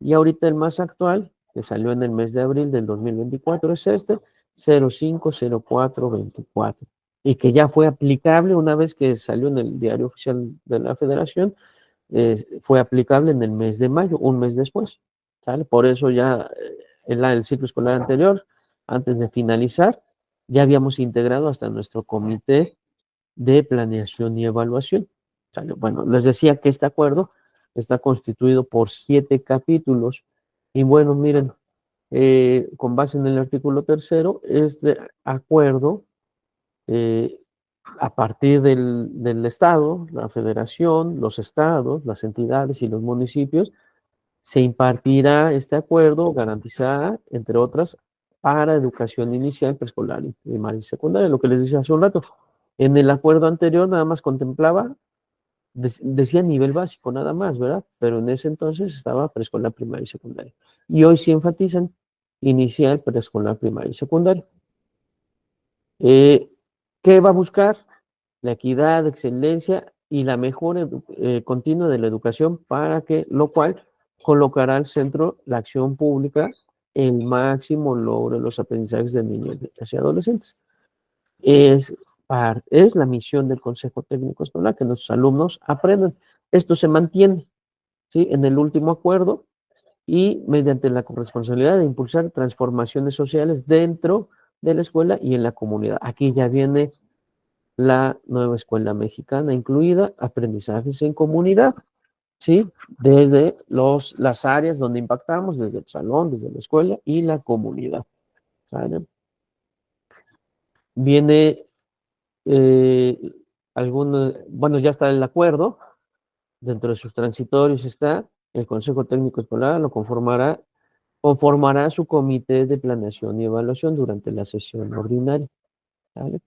Y ahorita el más actual, que salió en el mes de abril del 2024, es este, 050424, y que ya fue aplicable una vez que salió en el diario oficial de la Federación, fue aplicable en el mes de mayo, un mes después, ¿sale? Por eso ya en el ciclo escolar anterior, antes de finalizar, ya habíamos integrado hasta nuestro comité de planeación y evaluación, ¿sale? Bueno, les decía que este acuerdo está constituido por 7 capítulos, y bueno, miren, con base en el artículo 3º, este acuerdo, eh, a partir del Estado, la Federación, los estados, las entidades y los municipios, se impartirá este acuerdo, garantizará, entre otras, para educación inicial, preescolar, primaria y secundaria, lo que les decía hace un rato. En el acuerdo anterior nada más contemplaba, decía nivel básico nada más, ¿verdad? Pero en ese entonces estaba preescolar, primaria y secundaria. Y hoy sí enfatizan inicial, preescolar, primaria y secundaria. ¿Qué va a buscar? La equidad, excelencia y la mejora continua de la educación, para que, lo cual colocará al centro la acción pública, el máximo logro de los aprendizajes de niños y adolescentes. Es la misión del Consejo Técnico Escolar que nuestros alumnos aprendan. Esto se mantiene, ¿sí?, en el último acuerdo, y mediante la corresponsabilidad de impulsar transformaciones sociales dentro de la escuela y en la comunidad. Aquí ya viene la nueva escuela mexicana incluida, aprendizajes en comunidad, ¿sí? Desde las áreas donde impactamos, desde el salón, desde la escuela y la comunidad, ¿sale? Viene bueno, ya está el acuerdo, dentro de sus transitorios está, el Consejo Técnico Escolar lo conformará su comité de planeación y evaluación durante la sesión ordinaria, ¿vale?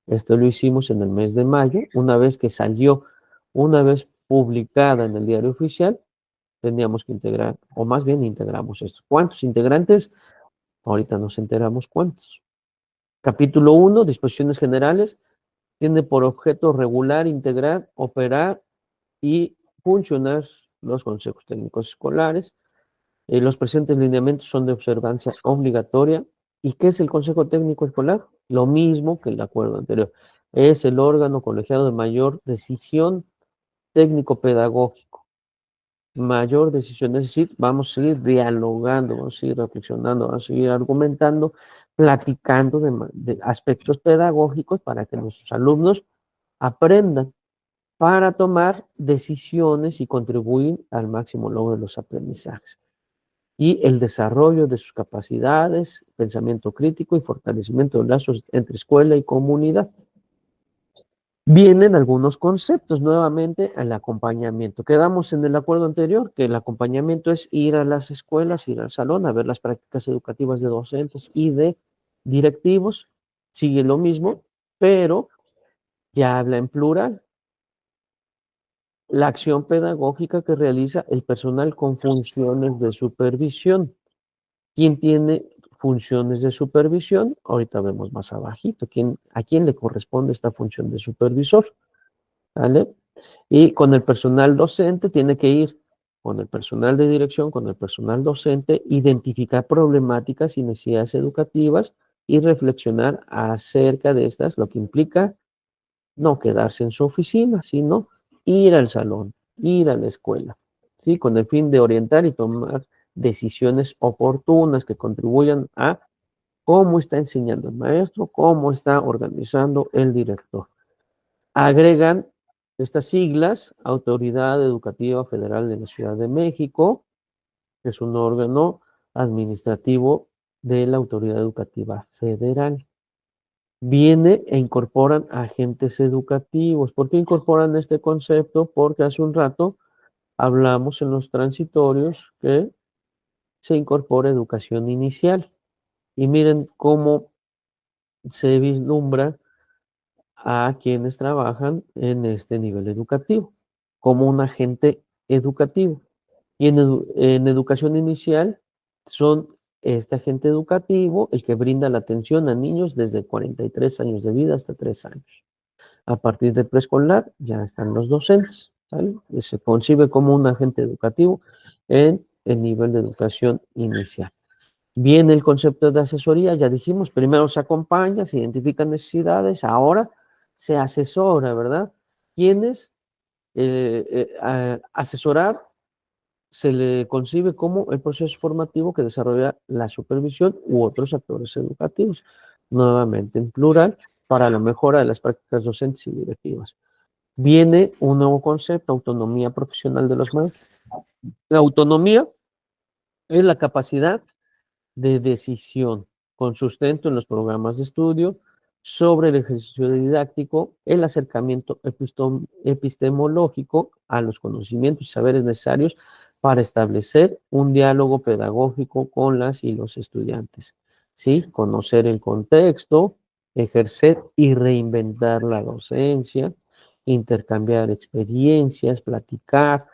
Esto lo hicimos en el mes de mayo, una vez que salió, una vez publicada en el diario oficial, teníamos que integrar, o más bien integramos esto. ¿Cuántos integrantes? Ahorita nos enteramos cuántos. Capítulo 1, disposiciones generales, tiene por objeto regular, integrar, operar y funcionar los consejos técnicos escolares. Los presentes lineamientos son de observancia obligatoria. ¿Y qué es el Consejo Técnico Escolar? Lo mismo que el acuerdo anterior. Es el órgano colegiado de mayor decisión técnico-pedagógico. Mayor decisión, es decir, vamos a seguir dialogando, vamos a seguir reflexionando, vamos a seguir argumentando, platicando de aspectos pedagógicos para que nuestros alumnos aprendan, para tomar decisiones y contribuir al máximo logro de los aprendizajes y el desarrollo de sus capacidades, pensamiento crítico y fortalecimiento de lazos entre escuela y comunidad. Vienen algunos conceptos, nuevamente, al acompañamiento. Quedamos en el acuerdo anterior que el acompañamiento es ir a las escuelas, ir al salón, a ver las prácticas educativas de docentes y de directivos. Sigue lo mismo, pero ya habla en plural. La acción pedagógica que realiza el personal con funciones de supervisión. ¿Quién tiene funciones de supervisión? Ahorita vemos más abajito. ¿A quién le corresponde esta función de supervisor? ¿Vale? Y con el personal docente tiene que ir con el personal de dirección, con el personal docente, identificar problemáticas y necesidades educativas y reflexionar acerca de estas, lo que implica no quedarse en su oficina, sino ir al salón, ir a la escuela, ¿sí? Con el fin de orientar y tomar decisiones oportunas que contribuyan a cómo está enseñando el maestro, cómo está organizando el director. Agregan estas siglas: Autoridad Educativa Federal de la Ciudad de México, que es un órgano administrativo de la Autoridad Educativa Federal. Viene e incorporan agentes educativos. ¿Por qué incorporan este concepto? Porque hace un rato hablamos en los transitorios que se incorpora educación inicial. Y miren cómo se vislumbra a quienes trabajan en este nivel educativo, como un agente educativo. Y en educación inicial son este agente educativo el que brinda la atención a niños desde 43 años de vida hasta 3 años. A partir de preescolar ya están los docentes, ¿sale? Se concibe como un agente educativo en el nivel de educación inicial. Viene el concepto de asesoría, ya dijimos, primero se acompaña, se identifican necesidades, ahora se asesora, ¿verdad? ¿Quiénes? Asesorar se le concibe como el proceso formativo que desarrolla la supervisión u otros actores educativos, nuevamente en plural, para la mejora de las prácticas docentes y directivas. Viene un nuevo concepto, autonomía profesional de los maestros. La autonomía es la capacidad de decisión con sustento en los programas de estudio sobre el ejercicio didáctico, el acercamiento epistemológico a los conocimientos y saberes necesarios para establecer un diálogo pedagógico con las y los estudiantes. ¿Sí? Conocer el contexto, ejercer y reinventar la docencia, intercambiar experiencias, platicar,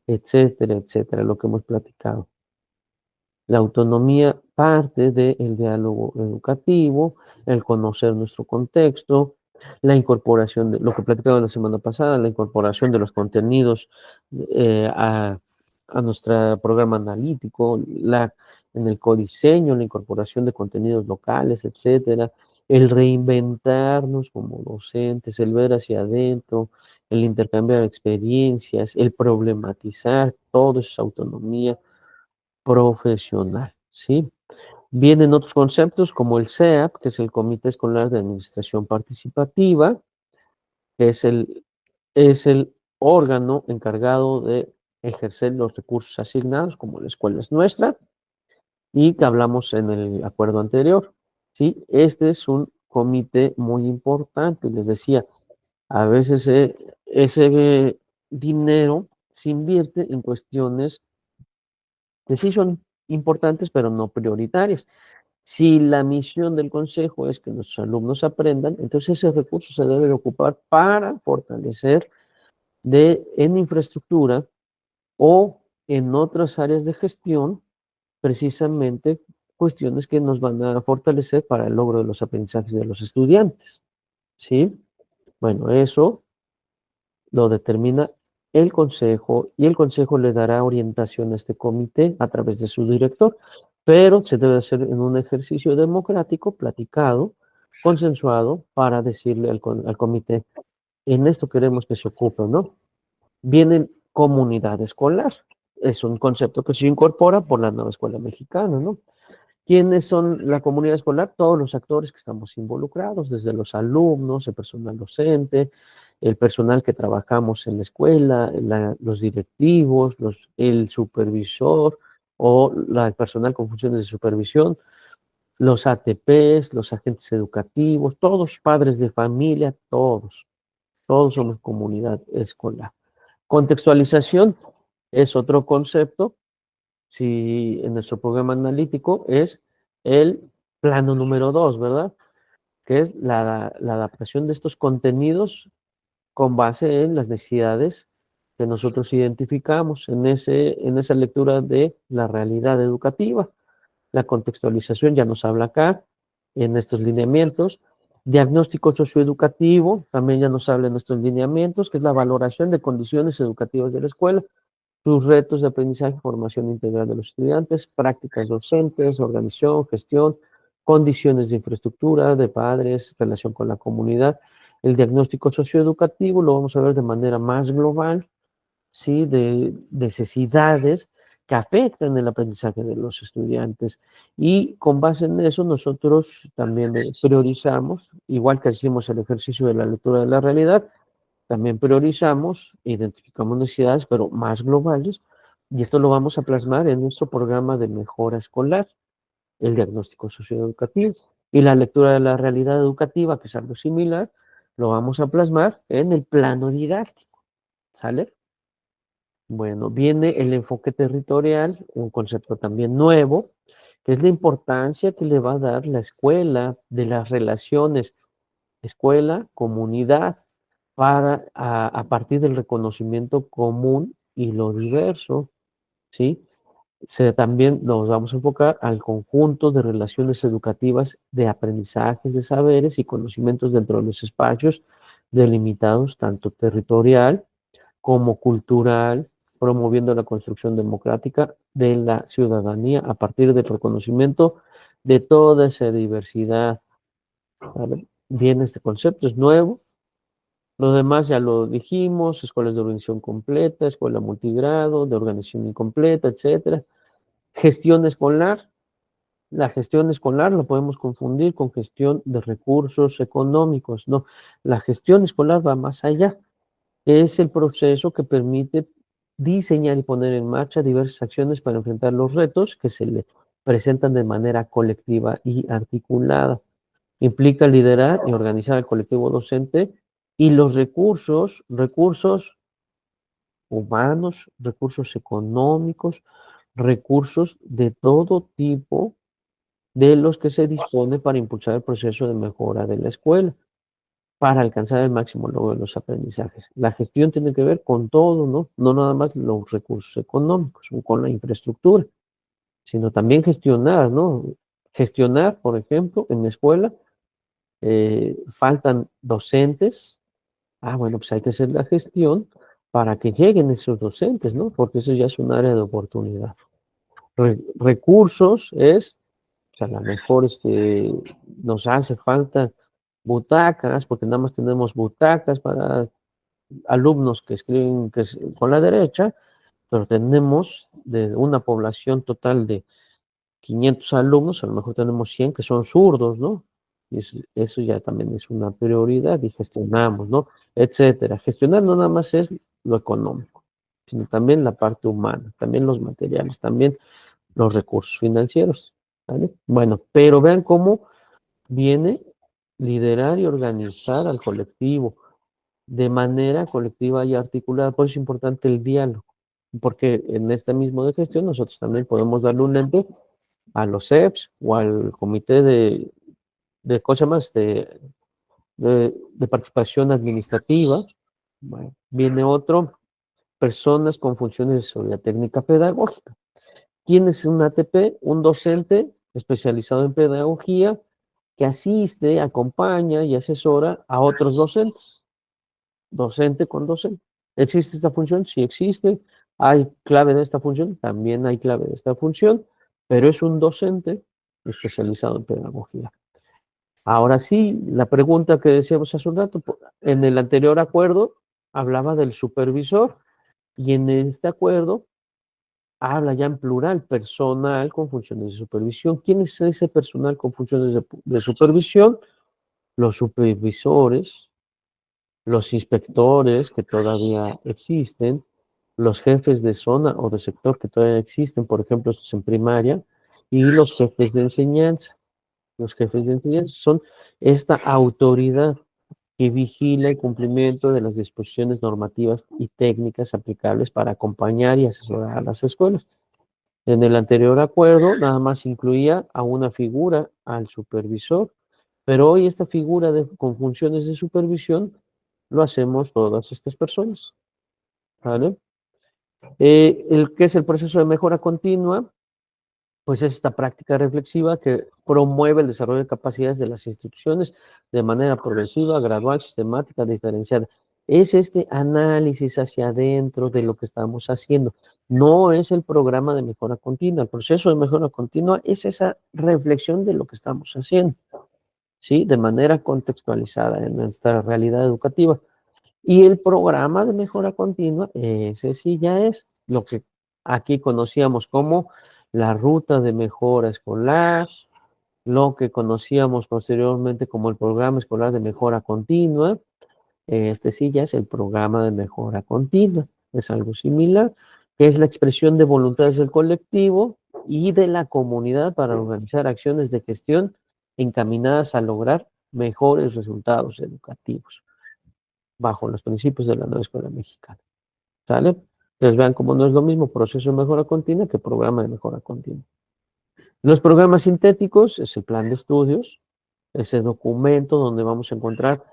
etcétera, etcétera, lo que hemos platicado. La autonomía parte del diálogo educativo, el conocer nuestro contexto, la incorporación de lo que platicaba la semana pasada, la incorporación de los contenidos eh, a, a nuestro programa analítico, en el codiseño, la incorporación de contenidos locales, etcétera, el reinventarnos como docentes, el ver hacia adentro, el intercambiar experiencias, el problematizar, todo eso es autonomía profesional, ¿sí? Vienen otros conceptos como el CEAP, que es el Comité Escolar de Administración Participativa, que es el órgano encargado de ejercer los recursos asignados, como la escuela es nuestra, y que hablamos en el acuerdo anterior, ¿sí? Este es un comité muy importante, les decía, a veces ese dinero se invierte en cuestiones que sí son importantes, pero no prioritarias. Si la misión del consejo es que nuestros alumnos aprendan, entonces ese recurso se debe de ocupar para fortalecer en infraestructura o en otras áreas de gestión, precisamente cuestiones que nos van a fortalecer para el logro de los aprendizajes de los estudiantes. ¿Sí? Bueno, eso lo determina el consejo y el consejo le dará orientación a este comité a través de su director, pero se debe hacer en un ejercicio democrático, platicado, consensuado, para decirle al comité, en esto queremos que se ocupe, ¿no? Viene comunidad escolar, es un concepto que se incorpora por la nueva escuela mexicana, ¿no? ¿Quiénes son la comunidad escolar? Todos los actores que estamos involucrados, desde los alumnos, el personal docente, el personal que trabajamos en la escuela, los directivos, el supervisor o el personal con funciones de supervisión, los ATPs, los agentes educativos, todos padres de familia, todos somos comunidad escolar. Contextualización es otro concepto, si en nuestro programa analítico es el plano número 2, ¿verdad? Que es la adaptación de estos contenidos con base en las necesidades que nosotros identificamos en esa lectura de la realidad educativa. La contextualización ya nos habla acá, en estos lineamientos. Diagnóstico socioeducativo, también ya nos habla en estos lineamientos, que es la valoración de condiciones educativas de la escuela, sus retos de aprendizaje y formación integral de los estudiantes, prácticas docentes, organización, gestión, condiciones de infraestructura, de padres, relación con la comunidad. El diagnóstico socioeducativo lo vamos a ver de manera más global, ¿sí? De necesidades que afectan el aprendizaje de los estudiantes. Y con base en eso nosotros también priorizamos, igual que hicimos el ejercicio de la lectura de la realidad, también priorizamos, identificamos necesidades, pero más globales, y esto lo vamos a plasmar en nuestro programa de mejora escolar, el diagnóstico socioeducativo. Y la lectura de la realidad educativa, que es algo similar, lo vamos a plasmar en el plano didáctico. ¿Sale? Bueno, viene el enfoque territorial, un concepto también nuevo, que es la importancia que le va a dar la escuela de las relaciones escuela, comunidad, a partir del reconocimiento común y lo diverso, ¿sí? También nos vamos a enfocar al conjunto de relaciones educativas de aprendizajes de saberes y conocimientos dentro de los espacios delimitados tanto territorial como cultural promoviendo la construcción democrática de la ciudadanía a partir del reconocimiento de toda esa diversidad. ¿Vale? Bien, este concepto es nuevo. Lo demás ya lo dijimos: escuelas de organización completa, escuela multigrado, de organización incompleta, etcétera. Gestión escolar. La gestión escolar la podemos confundir con gestión de recursos económicos. No, la gestión escolar va más allá. Es el proceso que permite diseñar y poner en marcha diversas acciones para enfrentar los retos que se le presentan de manera colectiva y articulada. Implica liderar y organizar el colectivo docente y los recursos humanos, recursos económicos, recursos de todo tipo de los que se dispone para impulsar el proceso de mejora de la escuela, para alcanzar el máximo logro de los aprendizajes. La gestión tiene que ver con todo, ¿no? No nada más los recursos económicos o con la infraestructura, sino también gestionar, ¿no? Gestionar, por ejemplo, en la escuela, faltan docentes. Bueno, pues hay que hacer la gestión para que lleguen esos docentes, ¿no? Porque eso ya es un área de oportunidad. Recursos es, o sea, a lo mejor nos hace falta butacas, porque nada más tenemos butacas para alumnos que escriben con la derecha, pero tenemos de una población total de 500 alumnos, a lo mejor tenemos 100 que son zurdos, ¿no? Y eso ya también es una prioridad y gestionamos, ¿no? Etcétera. Gestionar no nada más es lo económico, sino también la parte humana, también los materiales, también los recursos financieros, ¿vale? Bueno, pero vean cómo viene liderar y organizar al colectivo de manera colectiva y articulada. Por eso es importante el diálogo, porque en este mismo de gestión nosotros también podemos darle un lente a los EPS o al comité de cosas más de participación administrativa. Bueno, viene otro, personas con funciones de seguridad técnica pedagógica. ¿Quién es un ATP? Un docente especializado en pedagogía que asiste, acompaña y asesora a otros docentes, docente con docente. ¿Existe esta función? Sí existe. ¿Hay clave de esta función? También hay clave de esta función, pero es un docente especializado en pedagogía. Ahora sí, la pregunta que decíamos hace un rato, en el anterior acuerdo hablaba del supervisor y en este acuerdo habla ya en plural, personal con funciones de supervisión. ¿Quién es ese personal con funciones de supervisión? Los supervisores, los inspectores que todavía existen, los jefes de zona o de sector que todavía existen, por ejemplo, estos en primaria, y los jefes de enseñanza. Los jefes de enseñanza son esta autoridad que vigila el cumplimiento de las disposiciones normativas y técnicas aplicables para acompañar y asesorar a las escuelas. En el anterior acuerdo nada más incluía a una figura, al supervisor, pero hoy esta figura con funciones de supervisión lo hacemos todas estas personas, ¿vale? ¿Qué es el proceso de mejora continua? Pues es esta práctica reflexiva que promueve el desarrollo de capacidades de las instituciones de manera progresiva, gradual, sistemática, diferenciada. Es este análisis hacia adentro de lo que estamos haciendo. No es el programa de mejora continua. El proceso de mejora continua es esa reflexión de lo que estamos haciendo, ¿sí? De manera contextualizada en nuestra realidad educativa. Y el programa de mejora continua, ese sí ya es lo que aquí conocíamos como la ruta de mejora escolar, lo que conocíamos posteriormente como el programa escolar de mejora continua. Este sí ya es el programa de mejora continua, es algo similar, que es la expresión de voluntades del colectivo y de la comunidad para organizar acciones de gestión encaminadas a lograr mejores resultados educativos bajo los principios de la nueva escuela mexicana. ¿Sale? Entonces vean cómo no es lo mismo proceso de mejora continua que programa de mejora continua. Los programas sintéticos es el plan de estudios, ese documento donde vamos a encontrar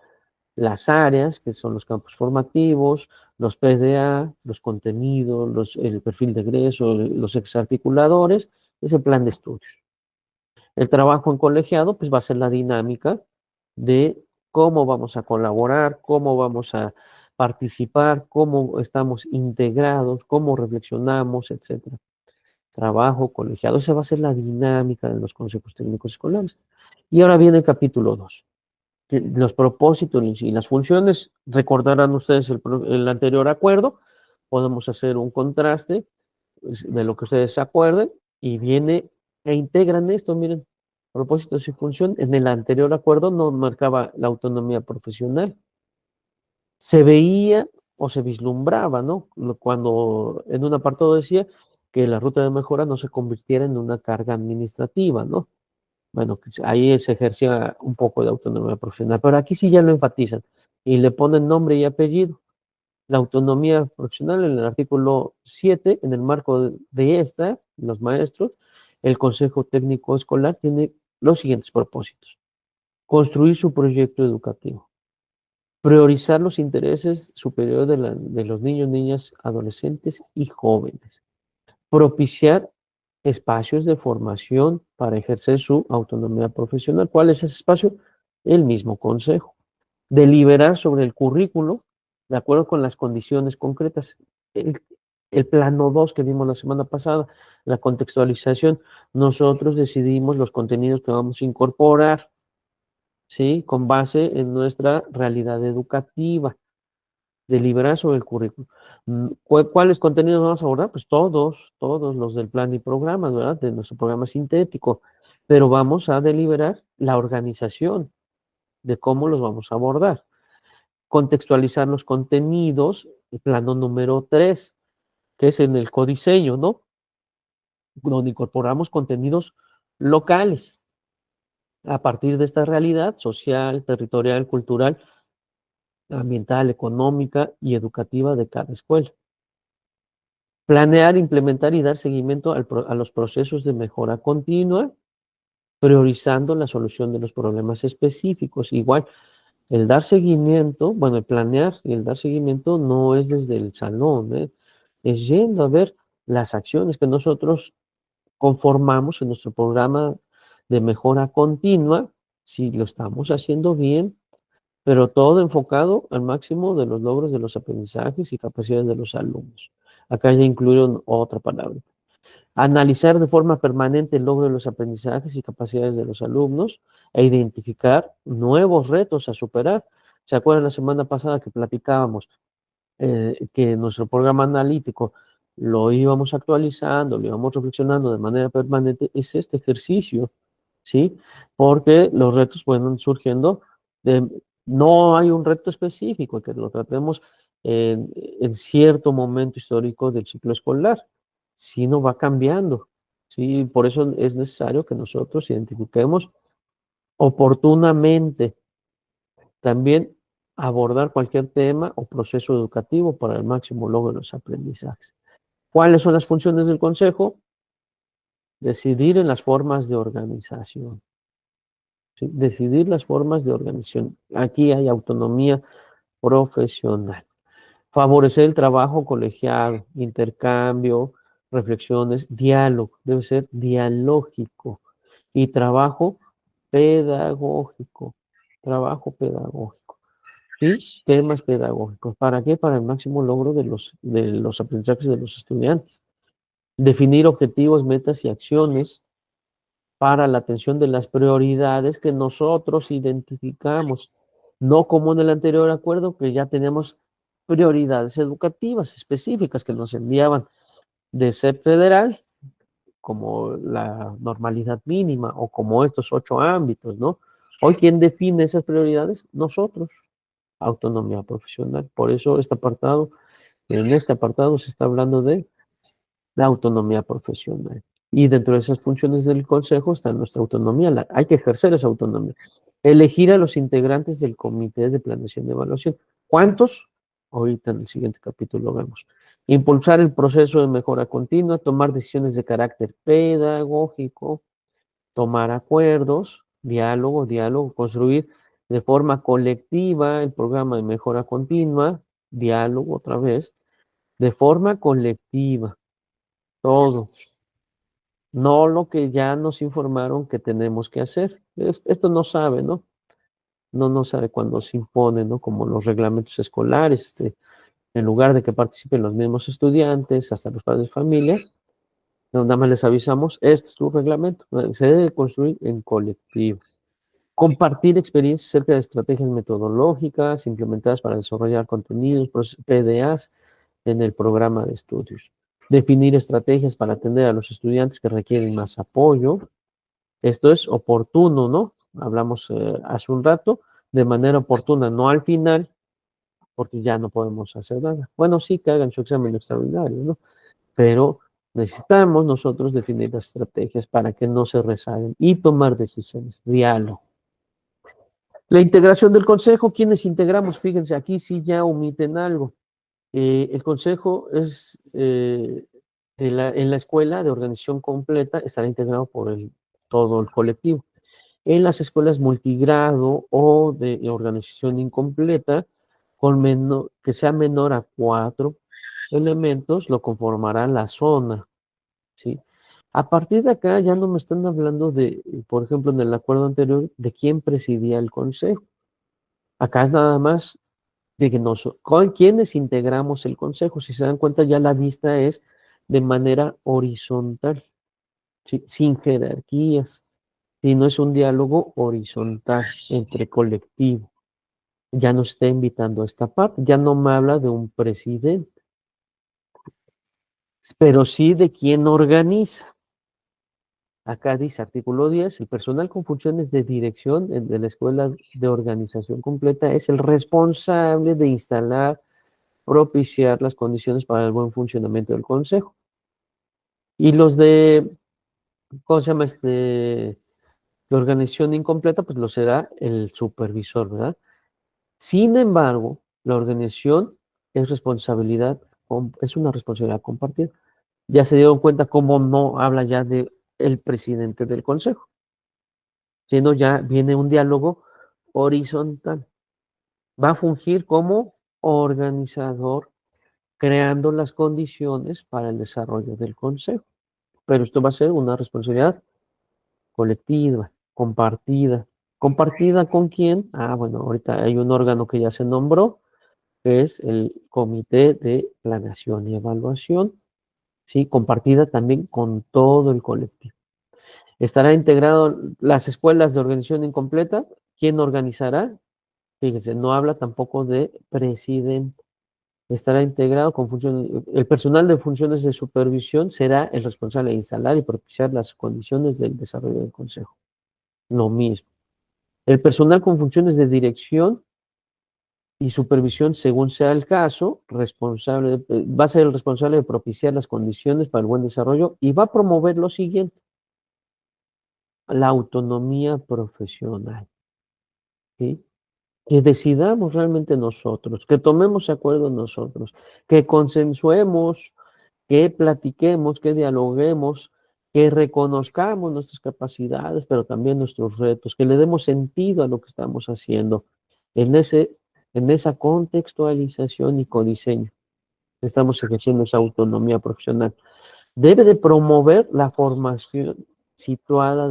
las áreas, que son los campos formativos, los PDA, los contenidos, el perfil de egreso, los exarticuladores, es el plan de estudios. El trabajo en colegiado, pues va a ser la dinámica de cómo vamos a colaborar, cómo vamos a participar, cómo estamos integrados, cómo reflexionamos, etcétera. Trabajo colegiado, esa va a ser la dinámica de los consejos técnicos escolares. Y ahora viene el capítulo 2, los propósitos y las funciones. Recordarán ustedes el anterior acuerdo, podemos hacer un contraste de lo que ustedes se acuerden y viene e integran esto, miren, propósitos y función. En el anterior acuerdo no marcaba la autonomía profesional, se veía o se vislumbraba, ¿no? Cuando en un apartado decía que la ruta de mejora no se convirtiera en una carga administrativa, ¿no? Bueno, que ahí se ejercía un poco de autonomía profesional, pero aquí sí ya lo enfatizan y le ponen nombre y apellido. La autonomía profesional en el artículo 7, en el marco de esta, los maestros, el Consejo Técnico Escolar tiene los siguientes propósitos: construir su proyecto educativo, priorizar los intereses superiores de los niños, niñas, adolescentes y jóvenes, propiciar espacios de formación para ejercer su autonomía profesional. ¿Cuál es ese espacio? El mismo consejo. Deliberar sobre el currículo de acuerdo con las condiciones concretas. El, el plano 2 que vimos la semana pasada, la contextualización, nosotros decidimos los contenidos que vamos a incorporar, ¿sí? Con base en nuestra realidad educativa. Deliberar sobre el currículo. ¿Cuáles contenidos vamos a abordar? Pues todos los del plan y programas, ¿verdad? De nuestro programa sintético. Pero vamos a deliberar la organización de cómo los vamos a abordar. Contextualizar los contenidos, el plano número 3, que es en el codiseño, ¿no? Donde incorporamos contenidos locales a partir de esta realidad social, territorial, cultural, ambiental, económica y educativa de cada escuela. Planear, implementar y dar seguimiento a los procesos de mejora continua, priorizando la solución de los problemas específicos. Igual, el dar seguimiento, bueno, el planear y el dar seguimiento no es desde el salón, ¿eh? Es yendo a ver las acciones que nosotros conformamos en nuestro programa de mejora continua, si lo estamos haciendo bien, pero todo enfocado al máximo de los logros de los aprendizajes y capacidades de los alumnos. Acá ya incluyeron otra palabra. Analizar de forma permanente el logro de los aprendizajes y capacidades de los alumnos e identificar nuevos retos a superar. ¿Se acuerdan la semana pasada que platicábamos que nuestro programa analítico lo íbamos actualizando, lo íbamos reflexionando de manera permanente? Es este ejercicio, ¿sí? Porque los retos pueden surgiendo de, no hay un reto específico que lo tratemos en cierto momento histórico del ciclo escolar, sino va cambiando, ¿sí? Por eso es necesario que nosotros identifiquemos oportunamente también abordar cualquier tema o proceso educativo para el máximo logro de los aprendizajes. ¿Cuáles son las funciones del consejo? Decidir en las formas de organización. ¿Sí? Decidir las formas de organización. Aquí hay autonomía profesional. Favorecer el trabajo colegiado, intercambio, reflexiones, diálogo. Debe ser dialógico. Y trabajo pedagógico. Trabajo pedagógico. ¿Sí? Temas pedagógicos. ¿Para qué? Para el máximo logro de los aprendizajes de los estudiantes. Definir objetivos, metas y acciones para la atención de las prioridades que nosotros identificamos, no como en el anterior acuerdo que ya tenemos prioridades educativas específicas que nos enviaban de SEP federal, como la normalidad mínima o como estos 8 ámbitos, ¿no? Hoy, ¿quién define esas prioridades? Nosotros, autonomía profesional. Por eso en este apartado se está hablando de la autonomía profesional. Y dentro de esas funciones del consejo está nuestra autonomía, hay que ejercer esa autonomía. Elegir a los integrantes del comité de planeación de evaluación. ¿Cuántos? Ahorita en el siguiente capítulo vemos. Impulsar el proceso de mejora continua, tomar decisiones de carácter pedagógico, tomar acuerdos, diálogo, construir de forma colectiva el programa de mejora continua, diálogo otra vez, de forma colectiva, todo, no lo que ya nos informaron que tenemos que hacer. Esto no sabe, ¿no? no sabe cuándo se impone, ¿no? Como los reglamentos escolares, en lugar de que participen los mismos estudiantes, hasta los padres de familia, nada más les avisamos, este es tu reglamento, se debe construir en colectivo. Compartir experiencias acerca de estrategias metodológicas implementadas para desarrollar contenidos, PDAs en el programa de estudios. Definir estrategias para atender a los estudiantes que requieren más apoyo. Esto es oportuno, ¿no? Hablamos hace un rato, de manera oportuna, no al final, porque ya no podemos hacer nada. Bueno, sí que hagan su examen extraordinario, ¿no? Pero necesitamos nosotros definir las estrategias para que no se rezaguen y tomar decisiones, diálogo. La integración del consejo, ¿quiénes integramos? Fíjense, aquí sí ya omiten algo. El consejo es, en la escuela de organización completa, estará integrado por todo el colectivo. En las escuelas multigrado o de organización incompleta, que sea menor a 4 elementos, lo conformará la zona, ¿sí? A partir de acá ya no me están hablando de, por ejemplo, en el acuerdo anterior, de quién presidía el consejo. Acá es nada más de que con quienes integramos el consejo. Si se dan cuenta, ya la vista es de manera horizontal, ¿sí? Sin jerarquías, sino es un diálogo horizontal entre colectivo. Ya nos está invitando a esta parte, ya no me habla de un presidente, pero sí de quién organiza. Acá dice, artículo 10, el personal con funciones de dirección de la Escuela de Organización Completa es el responsable de instalar, propiciar las condiciones para el buen funcionamiento del consejo. Y los ¿cómo se llama? De organización incompleta, pues lo será el supervisor, ¿verdad? Sin embargo, la organización es una responsabilidad compartida. Ya se dieron cuenta cómo no habla ya de el presidente del consejo, sino ya viene un diálogo horizontal. Va a fungir como organizador, creando las condiciones para el desarrollo del consejo. Pero esto va a ser una responsabilidad colectiva, compartida. ¿Compartida con quién? Ah, bueno, ahorita hay un órgano que ya se nombró, que es el Comité de Planeación y Evaluación, ¿sí? Compartida también con todo el colectivo. Estará integrado las escuelas de organización incompleta. ¿Quién organizará? Fíjense, no habla tampoco de presidente. Estará integrado con funciones, el personal de funciones de supervisión será el responsable de instalar y propiciar las condiciones del desarrollo del consejo. Lo mismo. El personal con funciones de dirección y supervisión, según sea el caso, va a ser el responsable de propiciar las condiciones para el buen desarrollo y va a promover lo siguiente: la autonomía profesional, ¿sí? Que decidamos realmente nosotros, que tomemos acuerdo nosotros, que consensuemos, que platiquemos, que dialoguemos, que reconozcamos nuestras capacidades, pero también nuestros retos, que le demos sentido a lo que estamos haciendo en esa contextualización y codiseño. Estamos ejerciendo esa autonomía profesional. Debe de promover la formación situada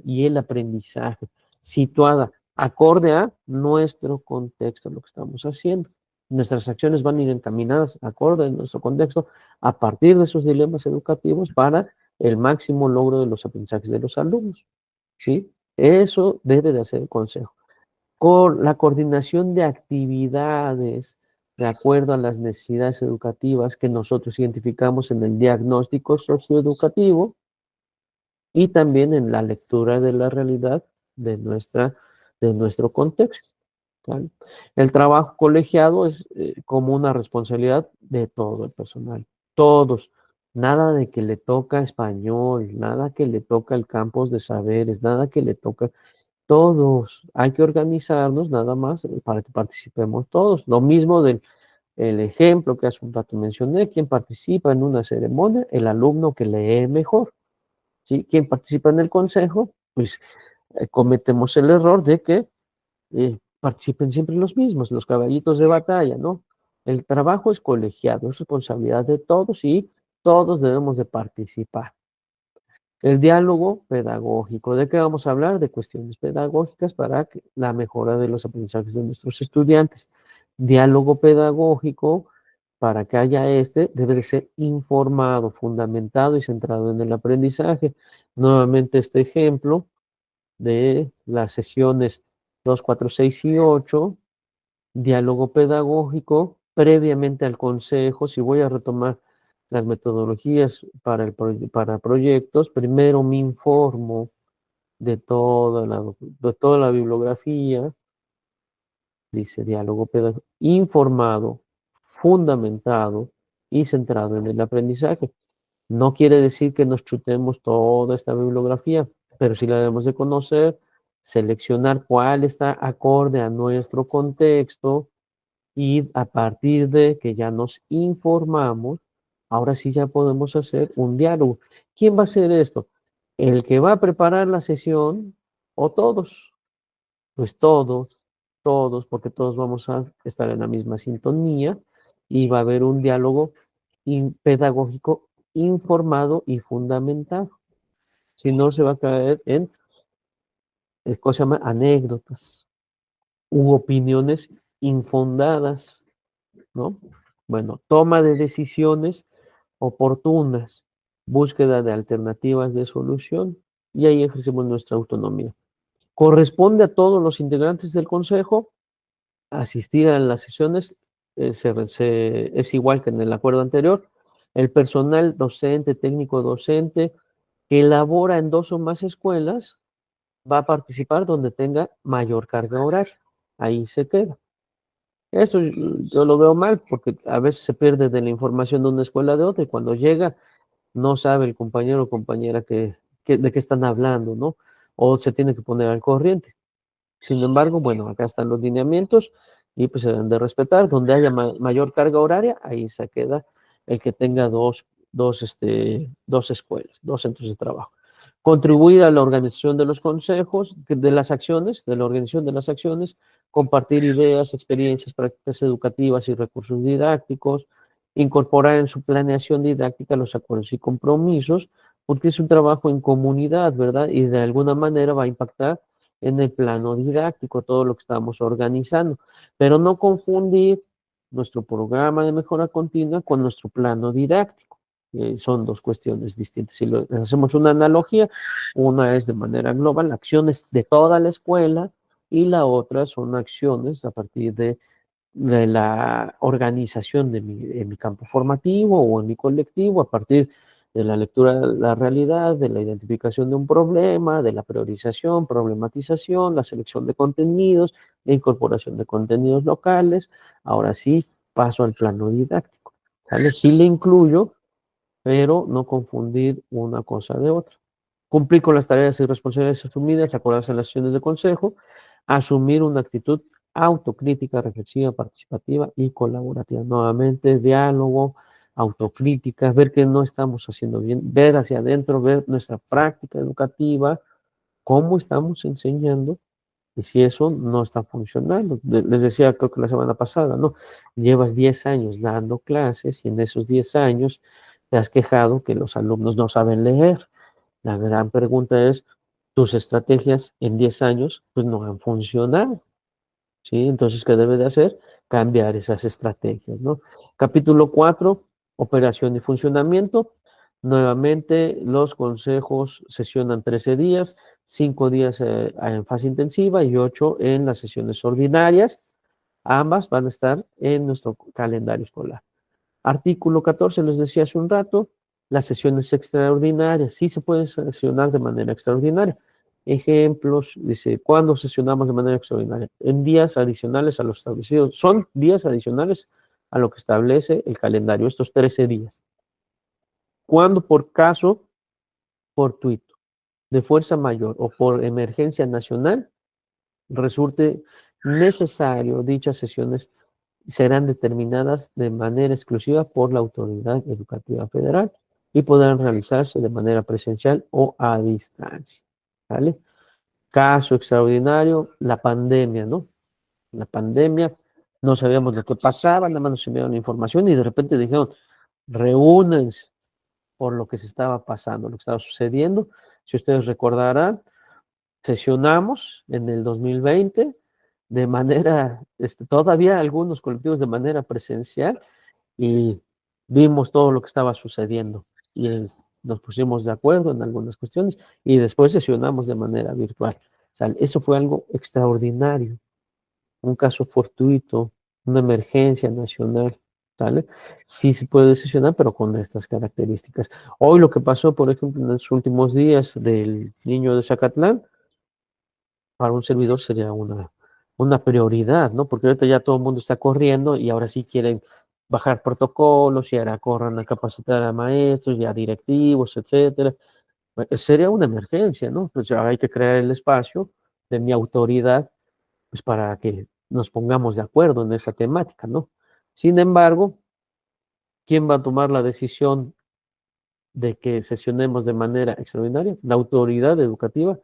y el aprendizaje, situada acorde a nuestro contexto, lo que estamos haciendo. Nuestras acciones van a ir encaminadas acorde a nuestro contexto a partir de esos dilemas educativos para el máximo logro de los aprendizajes de los alumnos, ¿sí? Eso debe de hacer el consejo. Con la coordinación de actividades de acuerdo a las necesidades educativas que nosotros identificamos en el diagnóstico socioeducativo y también en la lectura de la realidad de nuestro contexto, ¿vale? El trabajo colegiado es como una responsabilidad de todo el personal, todos. Nada de que le toca español, nada que le toca el campus de saberes, nada que le toca. Todos, hay que organizarnos nada más para que participemos todos. Lo mismo del el ejemplo que hace un rato mencioné: quien participa en una ceremonia, el alumno que lee mejor, ¿sí? Quien participa en el consejo, pues cometemos el error de que participen siempre los mismos, los caballitos de batalla, ¿no? El trabajo es colegiado, es responsabilidad de todos y todos debemos de participar. El diálogo pedagógico. ¿De qué vamos a hablar? De cuestiones pedagógicas para la mejora de los aprendizajes de nuestros estudiantes. Diálogo pedagógico, para que haya debe de ser informado, fundamentado y centrado en el aprendizaje. Nuevamente este ejemplo de las sesiones 2, 4, 6 y 8, diálogo pedagógico, previamente al consejo. Si voy a retomar las metodologías para proyectos, primero me informo de toda la bibliografía, dice diálogo pedagógico, informado, fundamentado y centrado en el aprendizaje. No quiere decir que nos chutemos toda esta bibliografía, pero sí la debemos de conocer, seleccionar cuál está acorde a nuestro contexto y a partir de que ya nos informamos, ahora sí ya podemos hacer un diálogo. ¿Quién va a hacer esto? ¿El que va a preparar la sesión o todos? Pues todos, porque todos vamos a estar en la misma sintonía y va a haber un diálogo pedagógico informado y fundamentado. Si no, se va a caer en, ¿cómo se llama? Anécdotas u opiniones infundadas, ¿no? Bueno, toma de decisiones oportunas, búsqueda de alternativas de solución, y ahí ejercemos nuestra autonomía. Corresponde a todos los integrantes del consejo asistir a las sesiones, es igual que en el acuerdo anterior. El personal docente, técnico docente, que elabora en 2 o más escuelas, va a participar donde tenga mayor carga horaria. Ahí se queda. Eso yo lo veo mal, porque a veces se pierde de la información de una escuela de otra, y cuando llega no sabe el compañero o compañera de qué están hablando, ¿no? O se tiene que poner al corriente. Sin embargo, bueno, acá están los lineamientos y pues se deben de respetar. Donde haya mayor carga horaria, ahí se queda el que tenga dos escuelas, 2 centros de trabajo. Contribuir a la organización de los consejos, de las acciones, de la organización de las acciones, compartir ideas, experiencias, prácticas educativas y recursos didácticos, incorporar en su planeación didáctica los acuerdos y compromisos, porque es un trabajo en comunidad, ¿verdad? Y de alguna manera va a impactar en el plano didáctico, todo lo que estamos organizando, pero no confundir nuestro programa de mejora continua con nuestro plano didáctico. Son 2 cuestiones distintas. Si hacemos una analogía, una es de manera global, acciones de toda la escuela, y la otra son acciones a partir de la organización en mi campo formativo o en mi colectivo, a partir de la lectura de la realidad, de la identificación de un problema, de la priorización, problematización, la selección de contenidos, la incorporación de contenidos locales. Ahora sí, paso al plano didáctico. ¿Sale? Sí le incluyo, pero no confundir una cosa de otra. Cumplir con las tareas y responsabilidades asumidas, acordadas en las sesiones de consejo, asumir una actitud autocrítica, reflexiva, participativa y colaborativa. Nuevamente, diálogo, autocrítica, ver que no estamos haciendo bien, ver hacia adentro, ver nuestra práctica educativa, cómo estamos enseñando y si eso no está funcionando. Les decía, creo que la semana pasada, ¿no? Llevas 10 años dando clases y en esos 10 años te has quejado que los alumnos no saben leer. La gran pregunta es, tus estrategias en 10 años pues no han funcionado, ¿sí? Entonces, ¿qué debe de hacer? Cambiar esas estrategias, ¿no? Capítulo 4, operación y funcionamiento. Nuevamente, los consejos sesionan 13 días, 5 días en fase intensiva y 8 en las sesiones ordinarias. Ambas van a estar en nuestro calendario escolar. Artículo 14, les decía hace un rato, las sesiones extraordinarias. Sí se pueden sesionar de manera extraordinaria. Ejemplos, dice, ¿cuándo sesionamos de manera extraordinaria? En días adicionales a los establecidos. Son días adicionales a lo que establece el calendario, estos 13 días. Cuando por caso fortuito, de fuerza mayor o por emergencia nacional, resulte necesario, dichas sesiones serán determinadas de manera exclusiva por la Autoridad Educativa Federal y podrán realizarse de manera presencial o a distancia. ¿Vale? Caso extraordinario, la pandemia, ¿no? La pandemia, no sabíamos lo que pasaba, nada más nos enviaron la información y de repente dijeron, reúnanse. por lo que se estaba pasando, lo que estaba sucediendo. Si ustedes recordarán, sesionamos en el 2020 de manera, todavía algunos colectivos de manera presencial, y vimos todo lo que estaba sucediendo y nos pusimos de acuerdo en algunas cuestiones y después sesionamos de manera virtual. O sea, eso fue algo extraordinario, un caso fortuito, una emergencia nacional, ¿sale? Sí se puede sesionar, pero con estas características. Hoy lo que pasó, por ejemplo, en los últimos días del niño de Zacatlán, para un servidor sería una prioridad, ¿no? Porque ahorita ya todo el mundo está corriendo y ahora sí quieren bajar protocolos y ahora corran a capacitar a maestros y a directivos, etcétera. Sería una emergencia, ¿no? Pues ya hay que crear el espacio de mi autoridad, pues para que nos pongamos de acuerdo en esa temática, ¿no? Sin embargo, ¿quién va a tomar la decisión de que sesionemos de manera extraordinaria? La autoridad educativa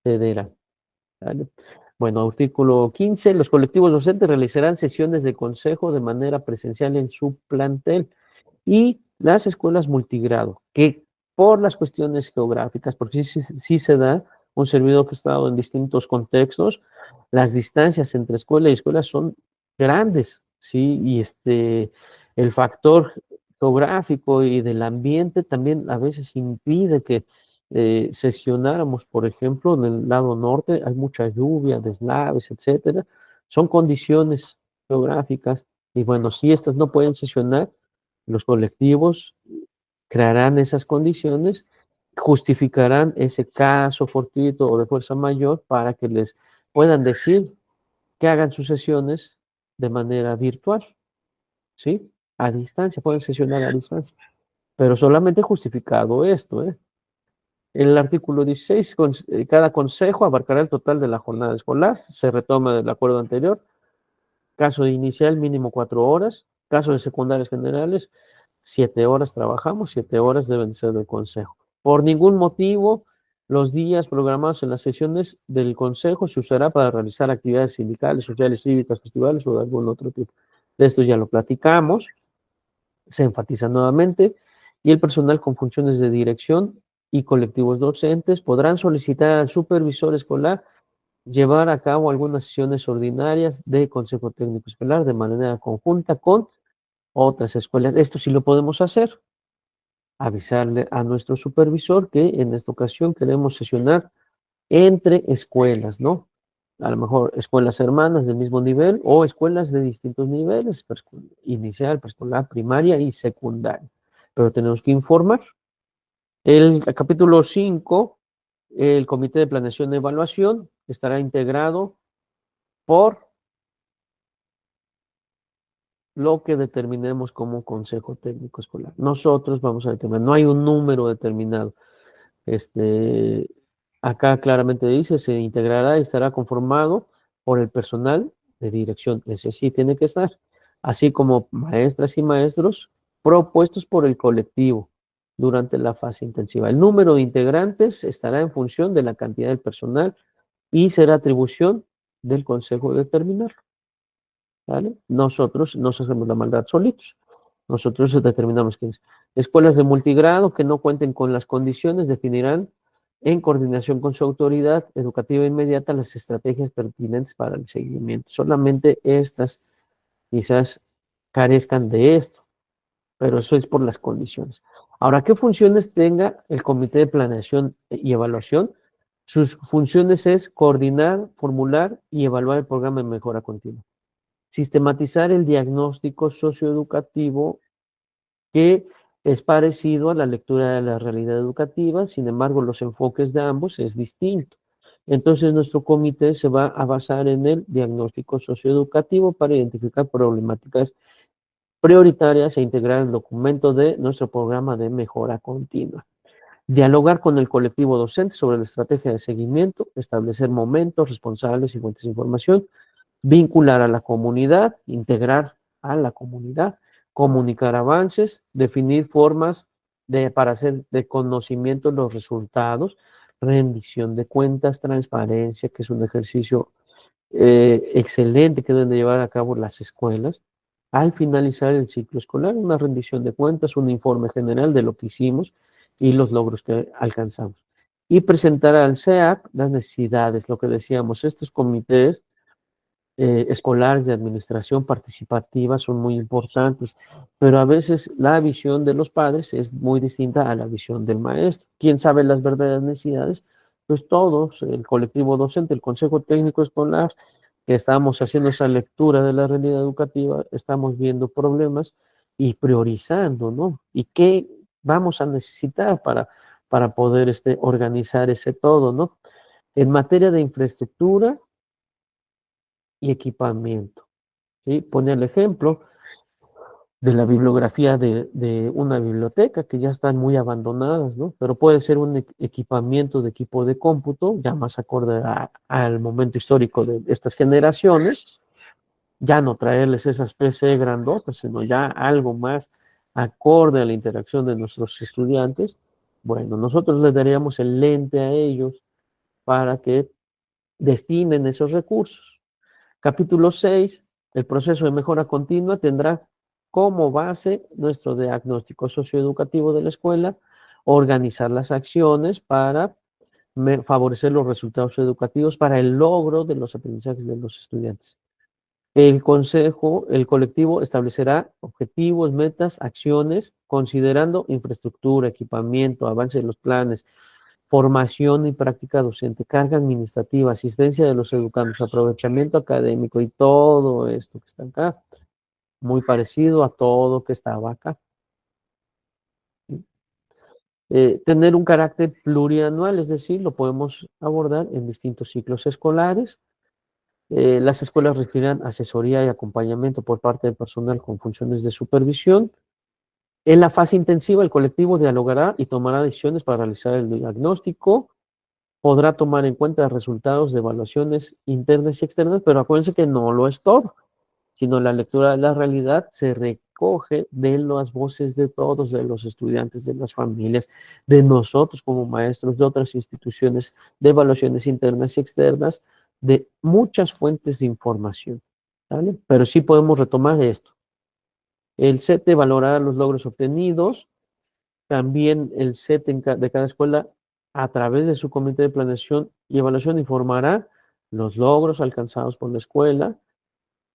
federal. ¿Vale? Bueno, artículo 15. Los colectivos docentes realizarán sesiones de consejo de manera presencial en su plantel y las escuelas multigrado, que por las cuestiones geográficas, porque sí se da, un servidor que ha estado en distintos contextos, las distancias entre escuela y escuela son grandes, ¿sí? Y el factor geográfico y del ambiente también a veces impide que sesionáramos, por ejemplo, en el lado norte hay mucha lluvia, deslaves, etcétera. Son condiciones geográficas y bueno, si estas no pueden sesionar, los colectivos crearán esas condiciones, justificarán ese caso fortuito o de fuerza mayor para que les puedan decir que hagan sus sesiones de manera virtual, ¿sí? A distancia, pueden sesionar a distancia, pero solamente justificado esto, ¿eh? El artículo 16, cada consejo abarcará el total de la jornada escolar, se retoma del acuerdo anterior, caso de inicial mínimo 4 horas, caso de secundarias generales 7 horas trabajamos, 7 horas deben ser del consejo. Por ningún motivo, los días programados en las sesiones del consejo se usará para realizar actividades sindicales, sociales, cívicas, festivales o de algún otro tipo. De esto ya lo platicamos, se enfatiza nuevamente, y el personal con funciones de dirección y colectivos docentes podrán solicitar al supervisor escolar llevar a cabo algunas sesiones ordinarias de consejo técnico escolar de manera conjunta con otras escuelas. Esto sí lo podemos hacer, avisarle a nuestro supervisor que en esta ocasión queremos sesionar entre escuelas, ¿no? A lo mejor escuelas hermanas del mismo nivel o escuelas de distintos niveles, inicial, preescolar, primaria y secundaria. Pero tenemos que informar. El capítulo 5, el Comité de Planeación y Evaluación, estará integrado por lo que determinemos como Consejo Técnico Escolar. Nosotros vamos a determinar, no hay un número determinado. Este, Acá claramente dice, se integrará y estará conformado por el personal de dirección. Ese sí tiene que estar, así como maestras y maestros propuestos por el colectivo durante la fase intensiva. El número de integrantes estará en función de la cantidad del personal y será atribución del consejo determinar. ¿Vale? Nosotros nos hacemos la maldad solitos. Nosotros determinamos quiénes. Escuelas de multigrado que no cuenten con las condiciones definirán en coordinación con su autoridad educativa inmediata las estrategias pertinentes para el seguimiento. Solamente estas quizás carezcan de esto, pero eso es por las condiciones. Ahora, ¿qué funciones tenga el Comité de Planeación y Evaluación? Sus funciones es coordinar, formular y evaluar el programa de mejora continua. Sistematizar el diagnóstico socioeducativo que es parecido a la lectura de la realidad educativa, sin embargo, los enfoques de ambos es distinto. Entonces, nuestro comité se va a basar en el diagnóstico socioeducativo para identificar problemáticas prioritarias e integrar el documento de nuestro programa de mejora continua. Dialogar con el colectivo docente sobre la estrategia de seguimiento, establecer momentos, responsables y fuentes de información, vincular a la comunidad, integrar a la comunidad, comunicar avances, definir formas para hacer de conocimiento los resultados, rendición de cuentas, transparencia, que es un ejercicio excelente que deben de llevar a cabo las escuelas, al finalizar el ciclo escolar, una rendición de cuentas, un informe general de lo que hicimos y los logros que alcanzamos. Y presentar al SEAP las necesidades, lo que decíamos, estos comités escolares de administración participativa son muy importantes, pero a veces la visión de los padres es muy distinta a la visión del maestro. ¿Quién sabe las verdaderas necesidades? Pues todos, el colectivo docente, el consejo técnico escolar, que estamos haciendo esa lectura de la realidad educativa, estamos viendo problemas y priorizando, ¿no? ¿Y qué vamos a necesitar para poder organizar ese todo, ¿no? En materia de infraestructura y equipamiento. ¿Sí? Pone el ejemplo de la bibliografía de una biblioteca que ya están muy abandonadas, ¿no? Pero puede ser un equipamiento de equipo de cómputo, ya más acorde al momento histórico de estas generaciones, ya no traerles esas PC grandotas, sino ya algo más acorde a la interacción de nuestros estudiantes. Bueno, nosotros les daríamos el lente a ellos para que destinen esos recursos. Capítulo 6, el proceso de mejora continua tendrá como base nuestro diagnóstico socioeducativo de la escuela, organizar las acciones para favorecer los resultados educativos para el logro de los aprendizajes de los estudiantes. El consejo, el colectivo establecerá objetivos, metas, acciones, considerando infraestructura, equipamiento, avance de los planes, formación y práctica docente, carga administrativa, asistencia de los educandos, aprovechamiento académico y todo esto que está acá, muy parecido a todo que estaba acá. Tener un carácter plurianual, es decir, lo podemos abordar en distintos ciclos escolares. Las escuelas recibirán asesoría y acompañamiento por parte del personal con funciones de supervisión. En la fase intensiva, el colectivo dialogará y tomará decisiones para realizar el diagnóstico, podrá tomar en cuenta resultados de evaluaciones internas y externas, pero acuérdense que no lo es todo, sino la lectura de la realidad se recoge de las voces de todos, de los estudiantes, de las familias, de nosotros como maestros, de otras instituciones, de evaluaciones internas y externas, de muchas fuentes de información, ¿vale? Pero sí podemos retomar esto. El CETE valorará los logros obtenidos, también el CETE de cada escuela, a través de su comité de planeación y evaluación, informará los logros alcanzados por la escuela.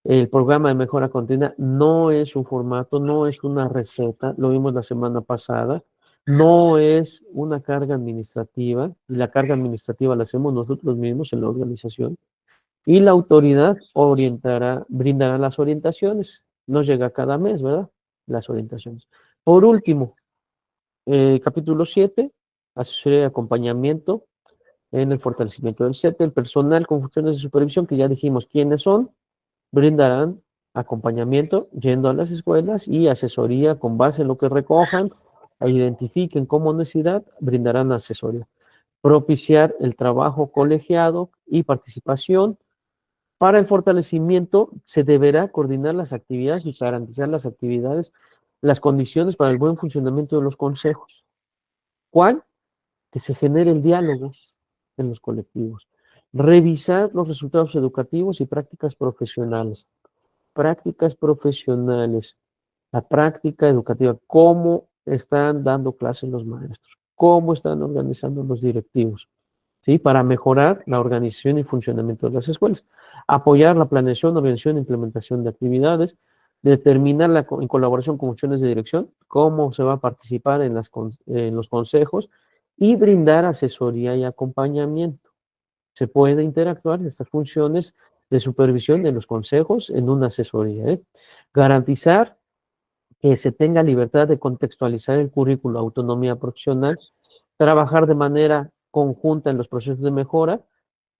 El programa de mejora continua no es un formato, no es una receta, lo vimos la semana pasada, no es una carga administrativa, y la carga administrativa la hacemos nosotros mismos en la organización, y la autoridad brindará las orientaciones, nos llega cada mes, ¿verdad? Las orientaciones. Por último, capítulo 7, asesoría y acompañamiento en el fortalecimiento del CETE, el personal con funciones de supervisión, que ya dijimos quiénes son, brindarán acompañamiento yendo a las escuelas y asesoría con base en lo que recojan, identifiquen como necesidad, brindarán asesoría. Propiciar el trabajo colegiado y participación. Para el fortalecimiento se deberá coordinar las actividades y garantizar las actividades, las condiciones para el buen funcionamiento de los consejos. ¿Cuál? Que se genere el diálogo en los colectivos. Revisar los resultados educativos y prácticas profesionales. Prácticas profesionales. La práctica educativa. ¿Cómo están dando clases los maestros? ¿Cómo están organizando los directivos? ¿Sí? Para mejorar la organización y funcionamiento de las escuelas. Apoyar la planeación, organización e implementación de actividades. Determinar en colaboración con funciones de dirección cómo se va a participar en los consejos y brindar asesoría y acompañamiento. Se puede interactuar en estas funciones de supervisión de los consejos en una asesoría. Garantizar que se tenga libertad de contextualizar el currículo, autonomía profesional, trabajar de manera conjunta en los procesos de mejora,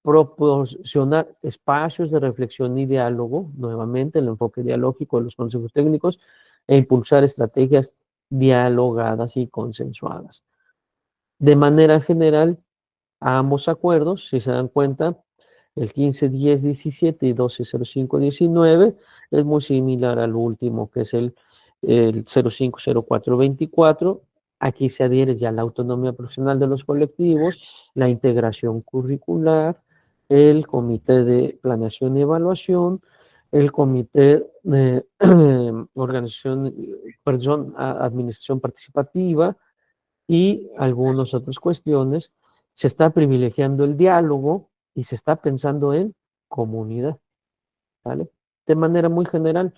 proporcionar espacios de reflexión y diálogo, nuevamente el enfoque dialógico de los consejos técnicos, e impulsar estrategias dialogadas y consensuadas. De manera general, a ambos acuerdos, si se dan cuenta, el 15.10.17 y 12.05.19 es muy similar al último, que es el 05.04.24. Aquí se adhiere ya la autonomía profesional de los colectivos, la integración curricular, el comité de planeación y evaluación, el comité de organización, perdón, administración participativa y algunas otras cuestiones. Se está privilegiando el diálogo y se está pensando en comunidad, ¿vale? De manera muy general.